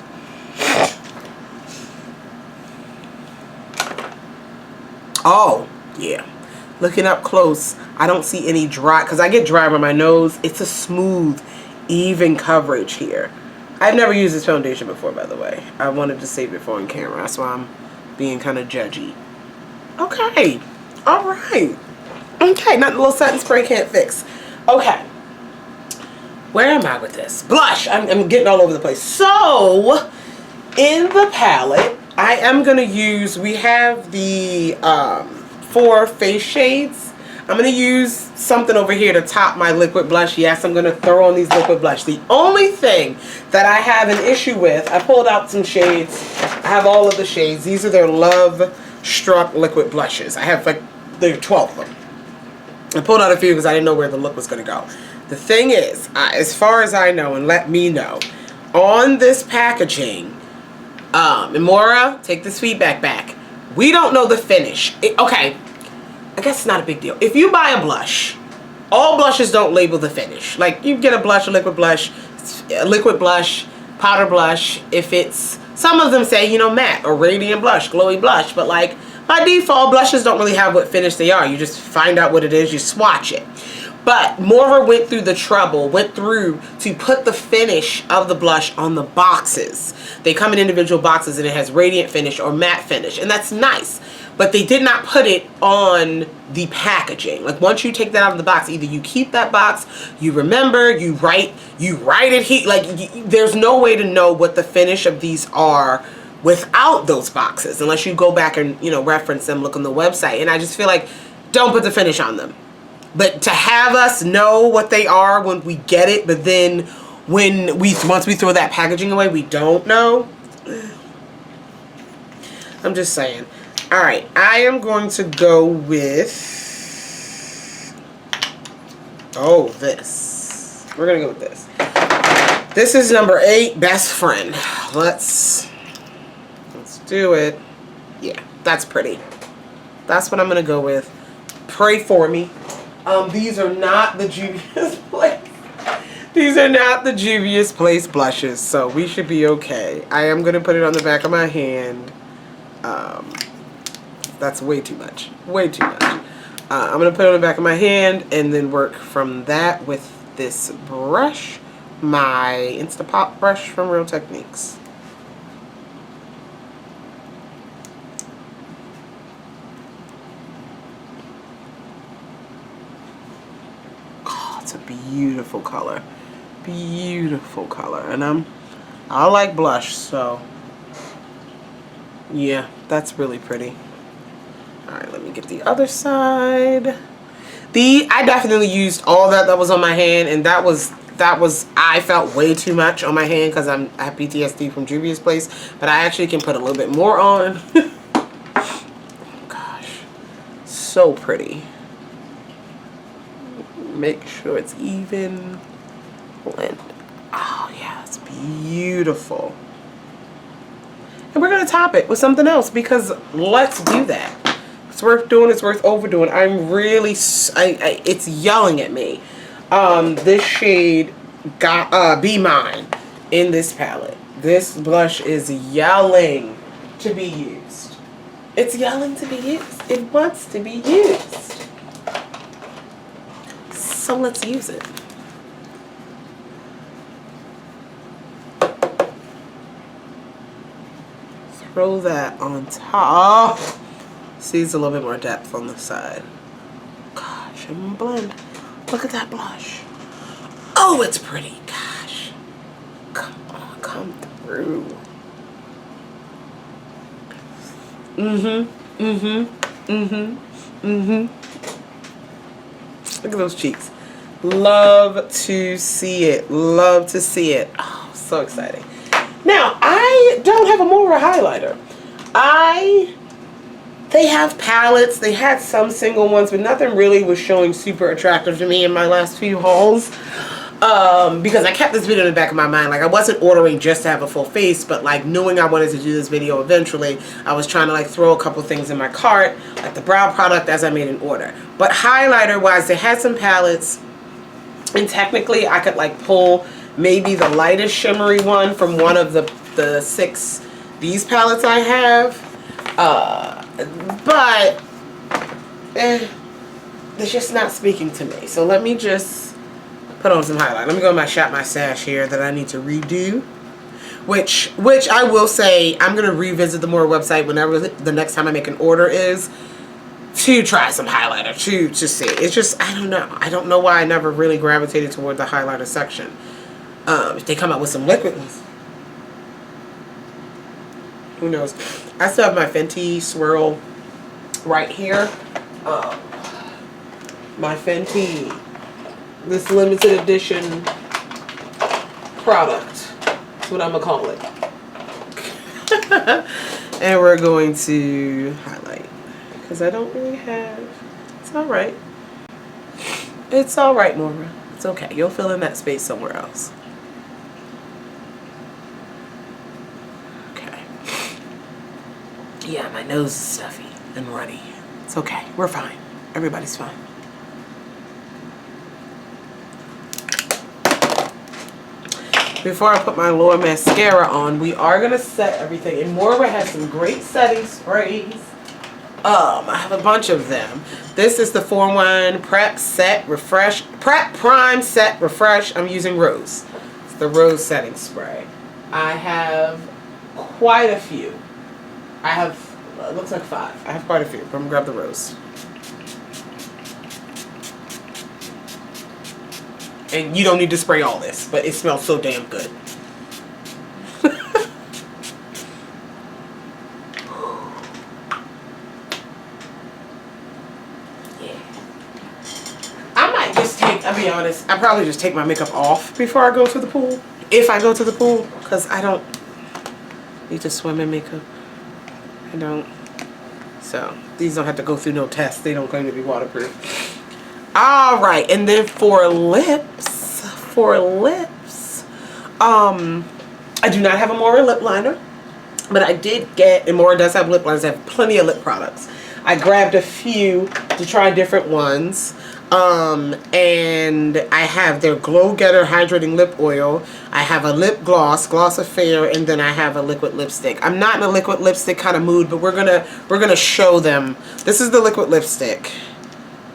Oh, yeah. Looking up close, I don't see any dry, because I get dry on my nose. It's a smooth, even coverage here. I've never used this foundation before, by the way. I wanted to save it for on camera. That's why I'm being kind of judgy. Okay. All right. Okay, nothing a little satin spray can't fix. Okay. Where am I with this? Blush. I'm getting all over the place. So, in the palette, I am going to use, we have the 4 face shades. I'm going to use something over here to top my liquid blush. Yes, I'm going to throw on these liquid blush. The only thing that I have an issue with, I pulled out some shades. I have all of the shades. These are their Love Struck liquid blushes. I have there are 12 of them. I pulled out a few because I didn't know where the look was going to go. The thing is, as far as I know, and let me know, on this packaging, and Moira, take this feedback back. We don't know the finish. Okay, I guess it's not a big deal. If you buy a blush, all blushes don't label the finish. Like, you get a blush, a liquid blush, powder blush. If it's, some of them say, you know, matte or radiant blush, glowy blush, but like, by default, blushes don't really have what finish they are. You just find out what it is, you swatch it. But Moira went through the trouble, to put the finish of the blush on the boxes. They come in individual boxes and it has radiant finish or matte finish, and that's nice. But they did not put it on the packaging. Like, once you take that out of the box, either you keep that box, you remember, you write it here. Like, there's no way to know what the finish of these are without those boxes, unless you go back and, you know, reference them, look on the website. And I just feel like, don't put the finish on them. But to have us know what they are when we get it, but then once we throw that packaging away, we don't know. I'm just saying. All right, I am going to go with, this. We're gonna go with this. This is number 8, Best Friend. Let's do it. Yeah, that's pretty. That's what I'm gonna go with. Pray for me. These are not the Juvia's Place. These are not the Juvia's Place blushes, so we should be okay. I am going to put it on the back of my hand. That's way too much. Way too much. I'm going to put it on the back of my hand and then work from that with this brush, my Instapop brush from Real Techniques. It's a beautiful color. Beautiful color. And I like blush, so yeah, that's really pretty. Alright, let me get the other side. I definitely used all that was on my hand, and that was I felt way too much on my hand because I have PTSD from Juvia's Place, but I actually can put a little bit more on. Gosh, so pretty. Make sure it's even. Blend. Oh yeah, it's beautiful. And we're gonna top it with something else because let's do that. It's worth doing. It's worth overdoing. I'm really. It's yelling at me. This shade got Be Mine in this palette. This blush is yelling to be used. It's yelling to be used. It wants to be used. So let's use it. Throw that on top. See, it's a little bit more depth on the side. Gosh, I'm gonna blend. Look at that blush. Oh, it's pretty. Gosh. Come on, come through. Look at those cheeks. Love to see it. Love to see it. Oh, so exciting. Now, I don't have a Moira highlighter. They have palettes. They had some single ones, but nothing really was showing super attractive to me in my last few hauls. Because I kept this video in the back of my mind. Like, I wasn't ordering just to have a full face, but like knowing I wanted to do this video eventually, I was trying to like throw a couple things in my cart, like the brow product as I made an order. But highlighter wise, they had some palettes, and technically I could like pull maybe the lightest shimmery one from one of the 6 these palettes I have. But it's just not speaking to me. So let me just put on some highlight. Let me go in my Shop My Stash here that I need to redo. Which I will say, I'm going to revisit the Moira website whenever the next time I make an order is, to try some highlighter, to see. It's just, I don't know. I don't know why I never really gravitated toward the highlighter section. If they come out with some liquid ones, who knows? I still have my Fenty swirl right here. My Fenty, this limited edition product. That's what I'm gonna call it. And we're going to highlight because I don't really have. It's all right. It's all right, Moira. It's okay. You'll fill in that space somewhere else. Yeah, my nose is stuffy and runny. It's okay. We're fine. Everybody's fine. Before I put my lower mascara on, we are going to set everything. And Moira has some great setting sprays. I have a bunch of them. This is the 4-in-1 Prep Set Refresh. Prep Prime Set Refresh. I'm using Rose. It's the Rose setting spray. I have quite a few. I have, it looks like 5. I have quite a few. I'm going to grab the Rose. And you don't need to spray all this, but it smells so damn good. Yeah. I might just take, I'll be honest, I probably just take my makeup off before I go to the pool. If I go to the pool, because I don't need to swim in makeup. I don't. So these don't have to go through no tests. They don't claim to be waterproof. All right, and then for lips, I do not have a Moira lip liner, but I did get, and Moira does have lip liners. I have plenty of lip products. I grabbed a few to try different ones. And I have their Glow Getter Hydrating Lip Oil. I have a lip gloss, Gloss Affair, and then I have a liquid lipstick. I'm not in a liquid lipstick kind of mood, but we're gonna show them. This is the liquid lipstick.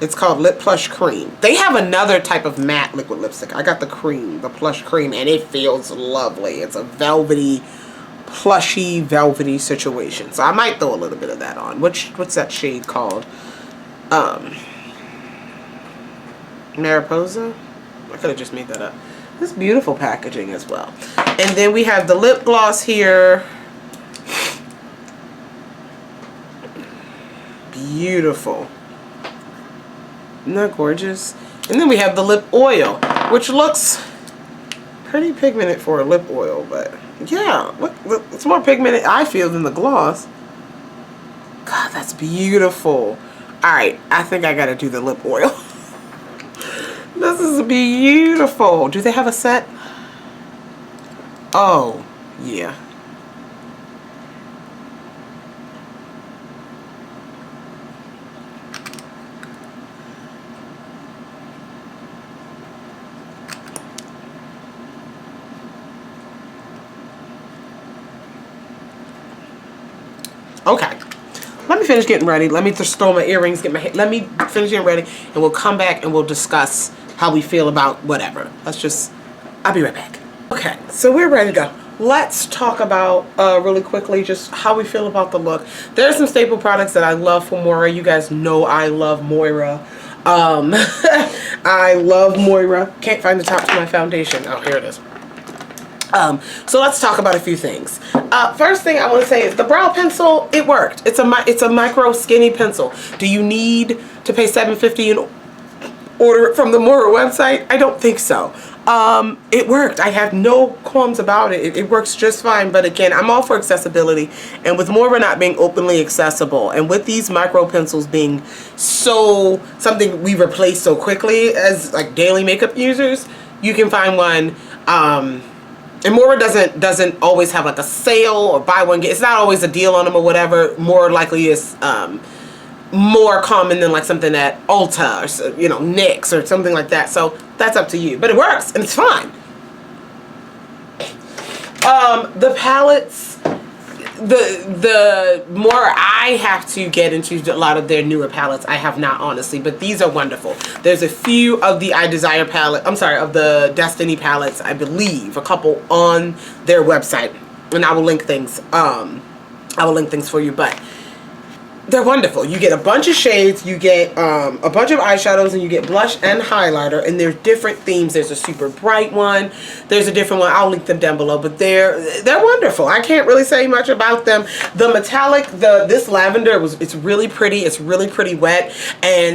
It's called Lip Plush Cream. They have another type of matte liquid lipstick. I got the cream, the Plush Cream, and it feels lovely. It's a velvety, plushy, velvety situation. So I might throw a little bit of that on. What's that shade called? Mariposa? I could have just made that up. This beautiful packaging as well. And then we have the lip gloss here. Beautiful. Isn't that gorgeous? And then we have the lip oil, which looks pretty pigmented for a lip oil, but yeah, look, it's more pigmented, I feel, than the gloss. God, that's beautiful. Alright, I think I gotta do the lip oil. This is beautiful. Do they have a set? Oh, yeah. Okay, let me finish getting ready. Let me just throw my earrings, let me finish getting ready, and we'll come back and we'll discuss how we feel about whatever. I'll be right back. Okay, so we're ready to go. Let's talk about really quickly just how we feel about the look. There are some staple products that I love from Moira. You guys know I love Moira. I love Moira. Can't find the top to my foundation. Oh, here it is. So let's talk about a few things. First thing I want to say is the brow pencil, it worked. It's a micro skinny pencil. Do you need to pay $7.50 and order it from the Moira website? I don't think so. It worked. I have no qualms about it. It works just fine. But again, I'm all for accessibility. And with Moira not being openly accessible, and with these micro pencils being something we replace so quickly as like daily makeup users, you can find one. And Moira doesn't always have like a sale or buy one get. It's not always a deal on them or whatever. More likely is more common than like something at Ulta or, you know, NYX or something like that. So that's up to you. But it works and it's fine. The palettes, the more I have to get into a lot of their newer palettes. I have not, honestly, but these are wonderful. There's a few of the I Desire palette, of the Destiny palettes, I believe, a couple on their website, and I will link things. I will link things for you, but they're wonderful. You get a bunch of shades, you get a bunch of eyeshadows, and you get blush and highlighter, and there's different themes. There's a super bright one, there's a different one. I'll link them down below, but they're wonderful. I can't really say much about them. The metallic, this lavender, it's really pretty. It's really pretty wet, and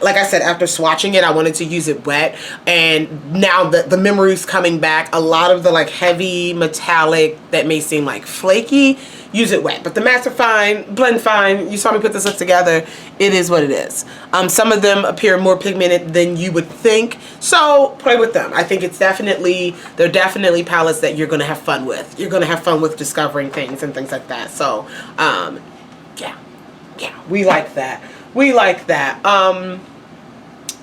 like I said, after swatching it, I wanted to use it wet, and now the memory's coming back. A lot of the like heavy metallic that may seem like flaky, use it wet, but the mattes are fine, blend fine. You saw me put this look together. It is what it is. Some of them appear more pigmented than you would think, so play with them. I think they're definitely palettes that you're gonna have fun with. You're gonna have fun with discovering things and things like that. So yeah, we like that. We like that.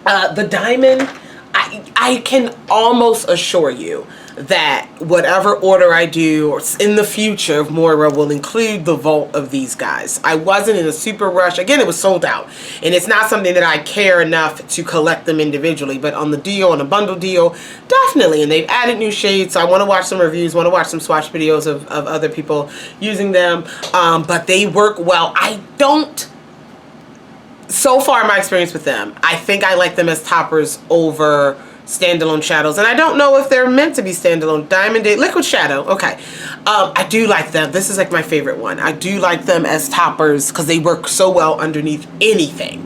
The diamond, I can almost assure you that whatever order I do in the future of Moira will include the vault of these guys. I wasn't in a super rush. Again, it was sold out, and it's not something that I care enough to collect them individually, but on the deal, on a bundle deal, definitely. And they've added new shades, so I want to watch some reviews, want to watch some swatch videos of other people using them, but they work well. So far, my experience with them, I think I like them as toppers over standalone shadows, and I don't know if they're meant to be standalone. Diamond Date Liquid Shadow, okay. I do like them. This is like my favorite one. I do like them as toppers because they work so well underneath anything.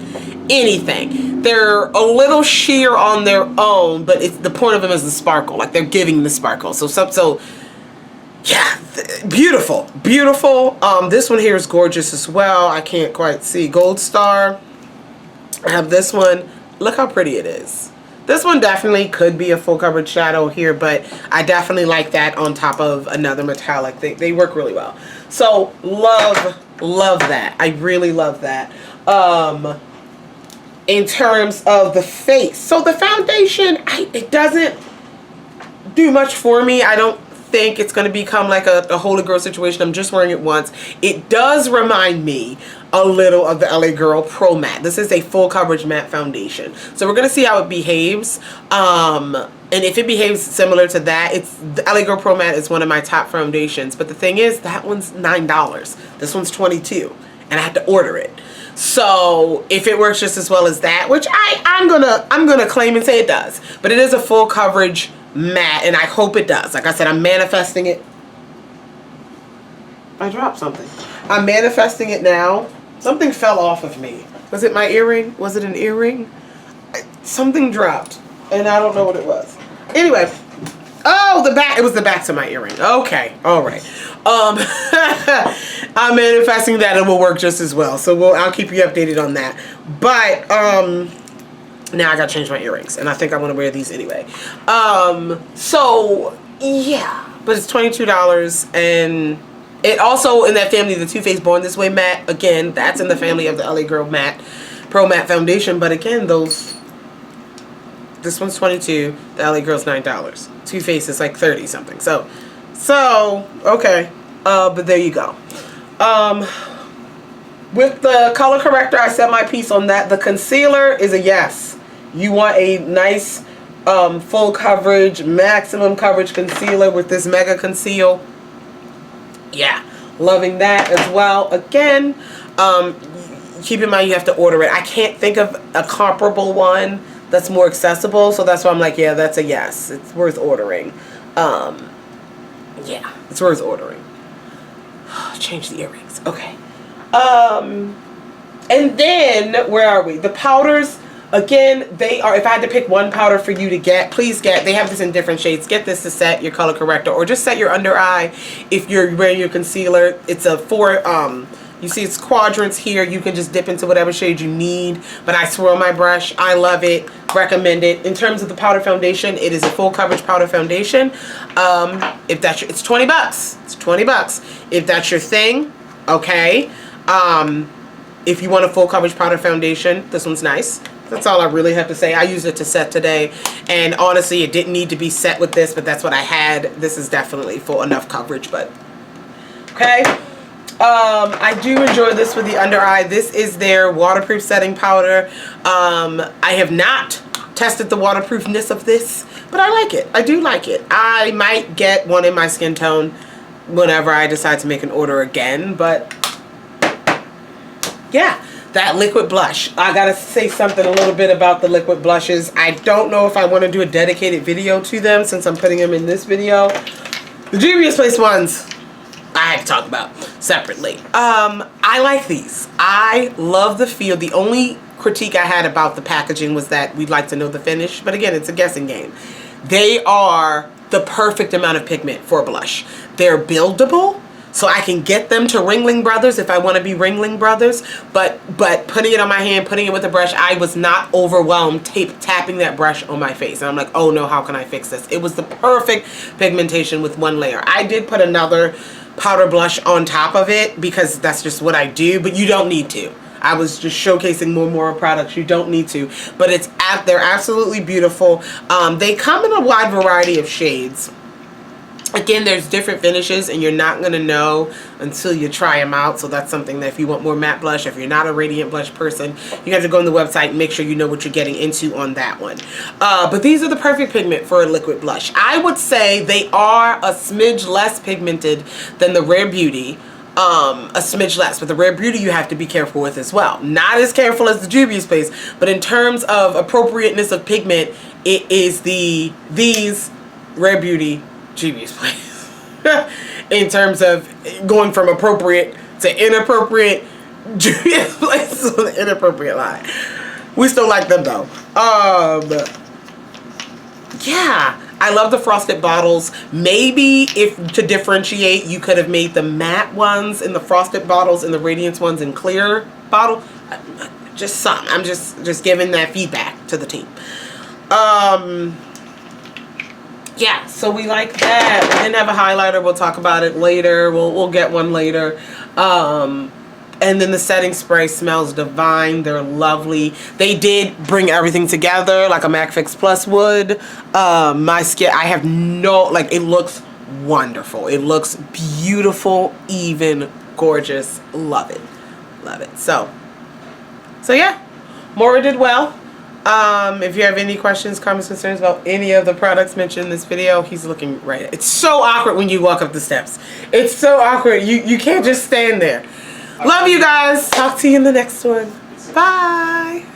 They're a little sheer on their own, but the point of them is the sparkle. Like, they're giving the sparkle. So yeah, beautiful. This one here is gorgeous as well. I can't quite see. Gold Star. I have this one. Look how pretty it is. This one definitely could be a full coverage shadow here, but I definitely like that on top of another metallic. They work really well. So love that. I really love that. In terms of the face, so the foundation, it doesn't do much for me. I don't think it's going to become like a holy girl situation. I'm just wearing it once. It does remind me a little of the LA Girl Pro Matte. This is a full coverage matte foundation, so we're going to see how it behaves, and if it behaves similar to that, the LA Girl Pro Matte is one of my top foundations, but the thing is, that one's $9. This one's $22, and I had to order it. So if it works just as well as that, which I'm gonna claim and say it does, but it is a full coverage matte, and I hope it does. Like I said, I'm manifesting it. I dropped something. I'm manifesting it now. Something fell off of me. Was it my earring? Was it an earring? Something dropped, and I don't know what it was. Anyway, oh, the back. It was the back to my earring. Okay, all right. I'm manifesting that it will work just as well. So I'll keep you updated on that. But now I gotta change my earrings, and I think I want to wear these anyway. So yeah, but it's $22, and it also in that family, the Too Faced Born This Way matte. Again, that's in the family of the LA Girl Matte Pro Matte Foundation. But again, this one's $22. The LA Girl's $9. Too Faced is like 30 something. So okay. But there you go. With the color corrector, I said my piece on that. The concealer is a yes. You want a nice full coverage, maximum coverage concealer with this Mega Conceal. Yeah, loving that as well. Again, keep in mind you have to order it. I can't think of a comparable one that's more accessible, so that's why I'm like, yeah, that's a yes. It's worth ordering. Yeah, it's worth ordering. Change the earrings. Okay. And then where are we? The powders. Again, they are, if I had to pick one powder for you to get, please get, they have this in different shades. Get this to set your color corrector, or just set your under eye if you're wearing your concealer. It's a you see it's quadrants here. You can just dip into whatever shade you need, but I swirl my brush. I love it. Recommend it. In terms of the powder foundation, it is a full coverage powder foundation. If that's it's $20. It's $20. If that's your thing, okay. If you want a full coverage powder foundation, this one's nice. That's all I really have to say. I used it to set today, and honestly, it didn't need to be set with this, but that's what I had. This is definitely full enough coverage, but okay. I do enjoy this with the under eye. This is their waterproof setting powder. I have not tested the waterproofness of this, but I like it. I do like it. I might get one in my skin tone whenever I decide to make an order again, but yeah. That liquid blush. I gotta say something a little bit about the liquid blushes. I don't know if I want to do a dedicated video to them since I'm putting them in this video. The Juvia's Place ones I have to talk about separately. I like these. I love the feel. The only critique I had about the packaging was that we'd like to know the finish, but again, it's a guessing game. They are the perfect amount of pigment for a blush. They're buildable. So I can get them to Ringling Brothers if I want to be Ringling Brothers, but putting it on my hand, putting it with a brush, I was not overwhelmed tapping that brush on my face. And I'm like, oh no, how can I fix this? It was the perfect pigmentation with one layer. I did put another powder blush on top of it because that's just what I do, but you don't need to. I was just showcasing more Moira products. You don't need to, but they're absolutely beautiful. They come in a wide variety of shades. Again, there's different finishes, and you're not going to know until you try them out. So that's something that if you want more matte blush, if you're not a radiant blush person, you have to go on the website and make sure you know what you're getting into on that one. But these are the perfect pigment for a liquid blush. I would say they are a smidge less pigmented than the Rare Beauty. A smidge less, but the Rare Beauty you have to be careful with as well. Not as careful as the Juvia's Place, but in terms of appropriateness of pigment, it is these Rare Beauty Juvia's Place. In terms of going from appropriate to inappropriate, Juvia's Place is an inappropriate line. We still like them though. Yeah, I love the frosted bottles. Maybe if to differentiate, you could have made the matte ones in the frosted bottles and the radiance ones in clear bottle. Just some. I'm just giving that feedback to the team. Yeah, so we like that. We didn't have a highlighter. We'll talk about it later. We'll get one later. And then the setting spray smells divine. They're lovely. They did bring everything together like a MAC Fix Plus would. My skin, I have no, like, it looks wonderful. It looks beautiful, even gorgeous. Love it. Love it. So yeah, Moira did well. If you have any questions, comments, concerns about any of the products mentioned in this video, he's looking right. It's so awkward when you walk up the steps. It's so awkward. You can't just stand there. Love you guys. Talk to you in the next one. Bye.